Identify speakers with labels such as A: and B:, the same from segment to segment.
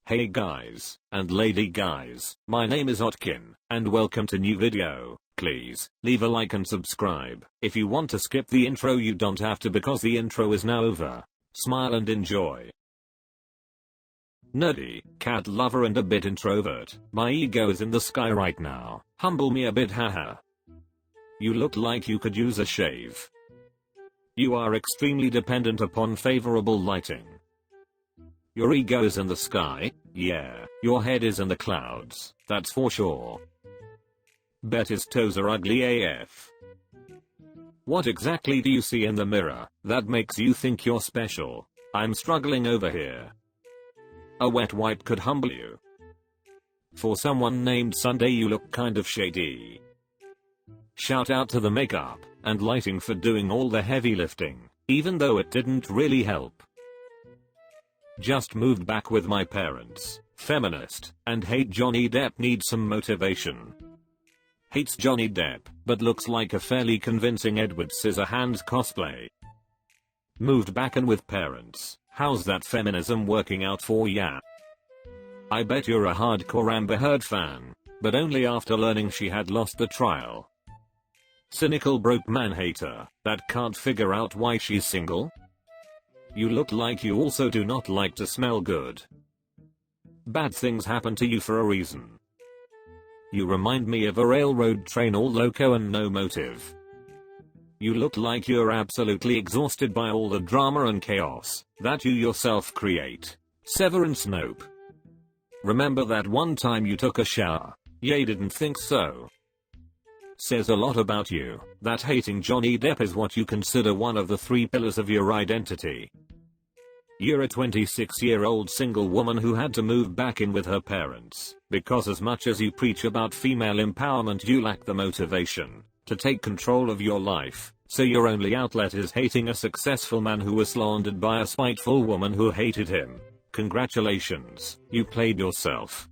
A: Hey guys, and lady guys, my name is Otkin, and welcome to new video. Please, leave a like and subscribe. If you want to skip the intro you don't have to because the intro is now over. Smile and enjoy. Nerdy, cat lover and a bit introvert, my ego is in the sky right now. Humble me a bit haha. You look like you could use a shave. You are extremely dependent upon favorable lighting. Your ego is in the sky, yeah, your head is in the clouds, that's for sure. Bet his toes are ugly AF. What exactly do you see in the mirror that makes you think you're special? I'm struggling over here. A wet wipe could humble you. For someone named Sunday you look kind of shady. Shout out to the makeup and lighting for doing all the heavy lifting, even though it didn't really help. Just moved back with my parents, feminist, and hate Johnny Depp, needs some motivation. Hates Johnny Depp, but looks like a fairly convincing Edward Scissorhands cosplay. Moved back and with parents, how's that feminism working out for ya? I bet you're a hardcore Amber Heard fan, but only after learning she had lost the trial. Cynical broke man hater, that can't figure out why she's single? You look like you also do not like to smell good. Bad things happen to you for a reason. You remind me of a railroad train all loco and no motive. You look like you're absolutely exhausted by all the drama and chaos that you yourself create. Severance Nope. Remember that one time you took a shower? Ye didn't think so. Says a lot about you that hating Johnny Depp is what you consider one of the 3 pillars of your identity. You're a 26-year-old single woman who had to move back in with her parents because as much as you preach about female empowerment you lack the motivation to take control of your life, so your only outlet is hating a successful man who was slandered by a spiteful woman who hated him. Congratulations, you played yourself.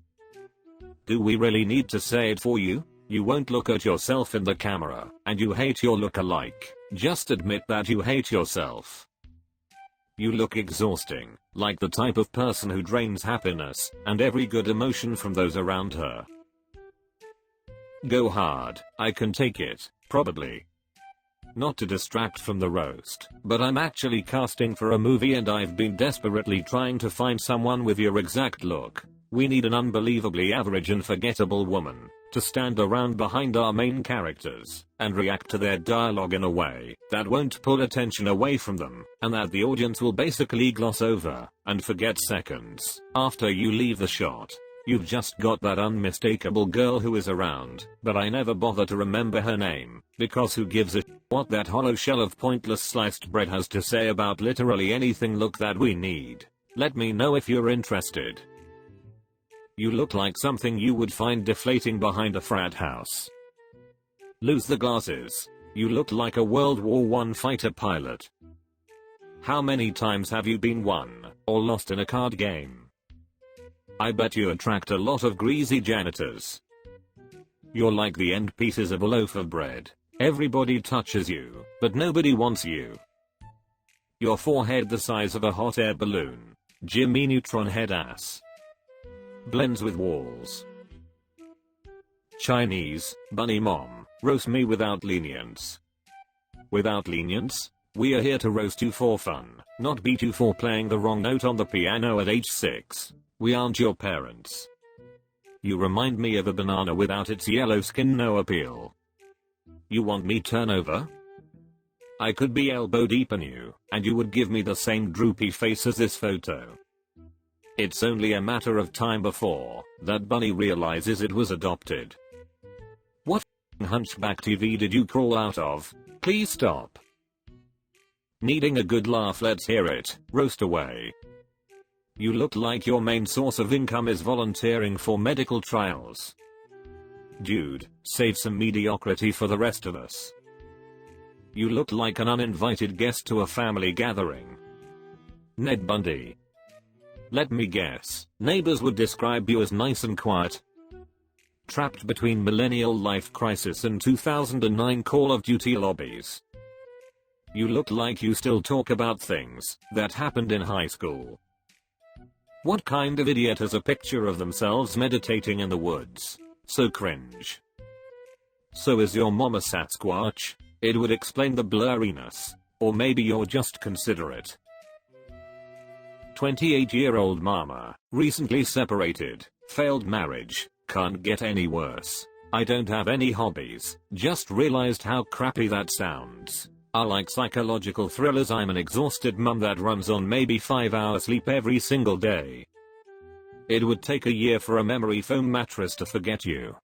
A: Do we really need to say it for you? You won't look at yourself in the camera, and you hate your look-alike. Just admit that you hate yourself. You look exhausting, like the type of person who drains happiness and every good emotion from those around her. Go hard, I can take it, probably. Not to distract from the roast, but I'm actually casting for a movie and I've been desperately trying to find someone with your exact look. We need an unbelievably average and forgettable woman to stand around behind our main characters and react to their dialogue in a way that won't pull attention away from them and that the audience will basically gloss over and forget seconds after you leave the shot. You've just got that unmistakable girl who is around, but I never bother to remember her name, because who gives a what that hollow shell of pointless sliced bread has to say about literally anything look that we need. Let me know if you're interested. You look like something you would find deflating behind a frat house. Lose the glasses. You look like a World War I fighter pilot. How many times have you been won or lost in a card game? I bet you attract a lot of greasy janitors. You're like the end pieces of a loaf of bread. Everybody touches you, but nobody wants you. Your forehead the size of a hot air balloon. Jimmy Neutron head ass. Blends with walls. Chinese, bunny mom, roast me without lenience. Without lenience? We are here to roast you for fun, not beat you for playing the wrong note on the piano at age 6. We aren't your parents. You remind me of a banana without its yellow skin, no appeal. You want me turn over? I could be elbow deep in you, and you would give me the same droopy face as this photo. It's only a matter of time before that bunny realizes it was adopted. What Hunchback TV did you crawl out of? Please stop. Needing a good laugh, let's hear it, roast away. You look like your main source of income is volunteering for medical trials. Dude, save some mediocrity for the rest of us. You look like an uninvited guest to a family gathering. Ned Bundy. Let me guess, neighbors would describe you as nice and quiet. Trapped between millennial life crisis and 2009 Call of Duty lobbies. You look like you still talk about things that happened in high school. What kind of idiot has a picture of themselves meditating in the woods? So cringe. So is your mom a Sasquatch? It would explain the blurriness. Or maybe you're just considerate. 28-year-old mama, recently separated, failed marriage, can't get any worse. I don't have any hobbies, just realized how crappy that sounds. I like psychological thrillers. I'm an exhausted mum that runs on maybe 5 hours sleep every single day. It would take a year for a memory foam mattress to forget you.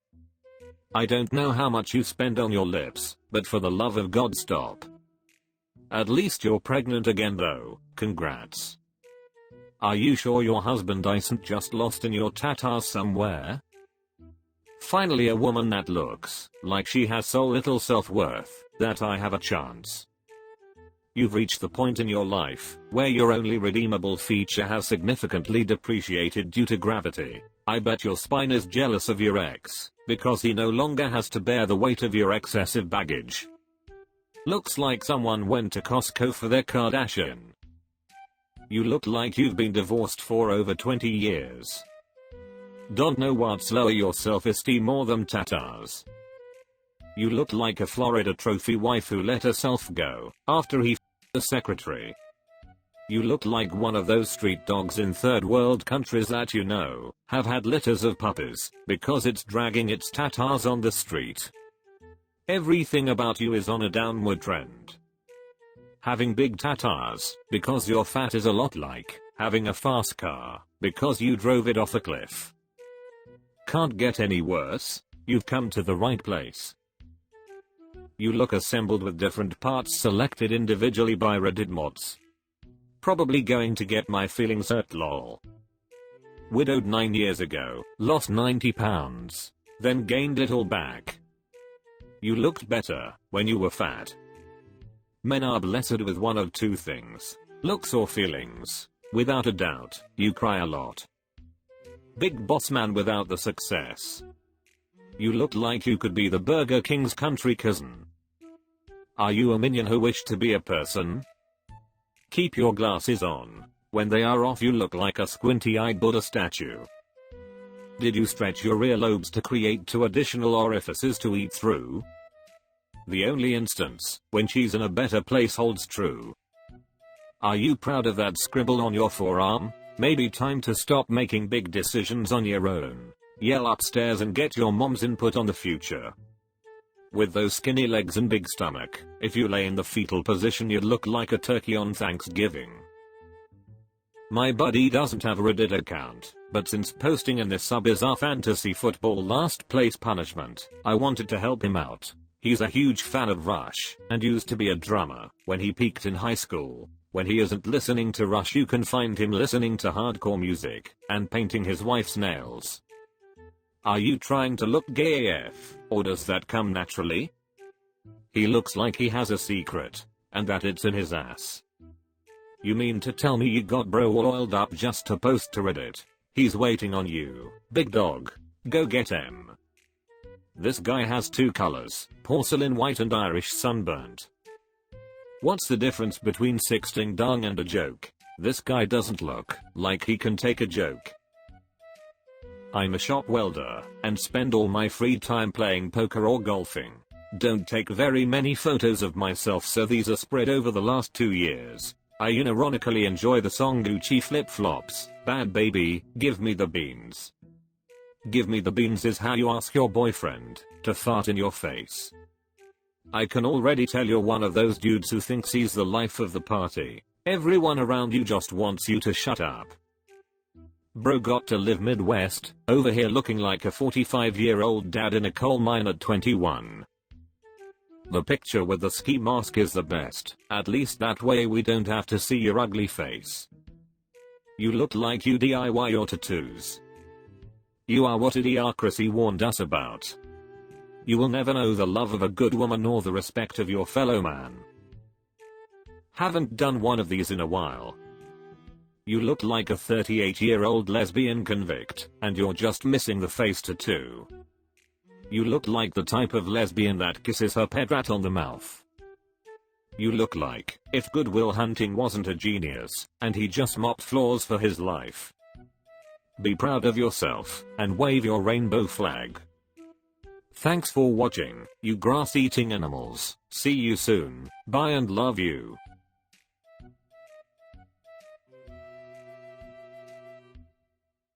A: I don't know how much you spend on your lips, but for the love of God stop. At least you're pregnant again though, congrats. Are you sure your husband isn't just lost in your tatas somewhere? Finally a woman that looks like she has so little self-worth that I have a chance. You've reached the point in your life where your only redeemable feature has significantly depreciated due to gravity. I bet your spine is jealous of your ex because he no longer has to bear the weight of your excessive baggage. Looks like someone went to Costco for their Kardashian. You look like you've been divorced for over 20 years. Don't know what's lower your self-esteem more than tatas. You look like a Florida trophy wife who let herself go after he f***ed the secretary. You look like one of those street dogs in third world countries that have had litters of puppies because it's dragging its tatas on the street. Everything about you is on a downward trend. Having big tatas because you're fat is a lot like having a fast car because you drove it off a cliff. Can't get any worse. You've come to the right place. You look assembled with different parts selected individually by Reddit mods. Probably going to get my feelings hurt lol. Widowed 9 years ago, lost 90 pounds, then gained it all back. You looked better when you were fat. Men are blessed with one of two things, looks or feelings. Without a doubt, you cry a lot. Big boss man without the success. You look like you could be the Burger King's country cousin. Are you a minion who wished to be a person? Keep your glasses on. When they are off you look like a squinty-eyed Buddha statue. Did you stretch your earlobes to create 2 additional orifices to eat through? The only instance when she's in a better place holds true. Are you proud of that scribble on your forearm? Maybe time to stop making big decisions on your own. Yell upstairs and get your mom's input on the future. With those skinny legs and big stomach, if you lay in the fetal position you'd look like a turkey on Thanksgiving. My buddy doesn't have a Reddit account, but since posting in this sub is our fantasy football last place punishment, I wanted to help him out. He's a huge fan of Rush, and used to be a drummer when he peaked in high school. When he isn't listening to Rush you can find him listening to hardcore music, and painting his wife's nails. Are you trying to look gay AF, or does that come naturally? He looks like he has a secret, and that it's in his ass. You mean to tell me you got bro all oiled up just to post to Reddit? He's waiting on you, big dog. Go get him. This guy has 2 colors, porcelain white and Irish sunburnt. What's the difference between sexting dong and a joke? This guy doesn't look like he can take a joke. I'm a shop welder, and spend all my free time playing poker or golfing. Don't take very many photos of myself so these are spread over the last 2 years. I unironically enjoy the song Gucci Flip Flops, Bad Baby, Give Me the Beans. Give me the beans is how you ask your boyfriend to fart in your face. I can already tell you're one of those dudes who thinks he's the life of the party. Everyone around you just wants you to shut up. Bro got to live Midwest, over here looking like a 45-year-old dad in a coal mine at 21. The picture with the ski mask is the best, at least that way we don't have to see your ugly face. You look like you DIY your tattoos. You are what Idiocracy warned us about. You will never know the love of a good woman nor the respect of your fellow man. Haven't done one of these in a while. You look like a 38-year-old lesbian convict, and you're just missing the face tattoo. You look like the type of lesbian that kisses her pet rat on the mouth. You look like if Good Will Hunting wasn't a genius, and he just mopped floors for his life. Be proud of yourself and wave your rainbow flag. Thanks for watching, you grass-eating animals. See you soon. Bye and love you.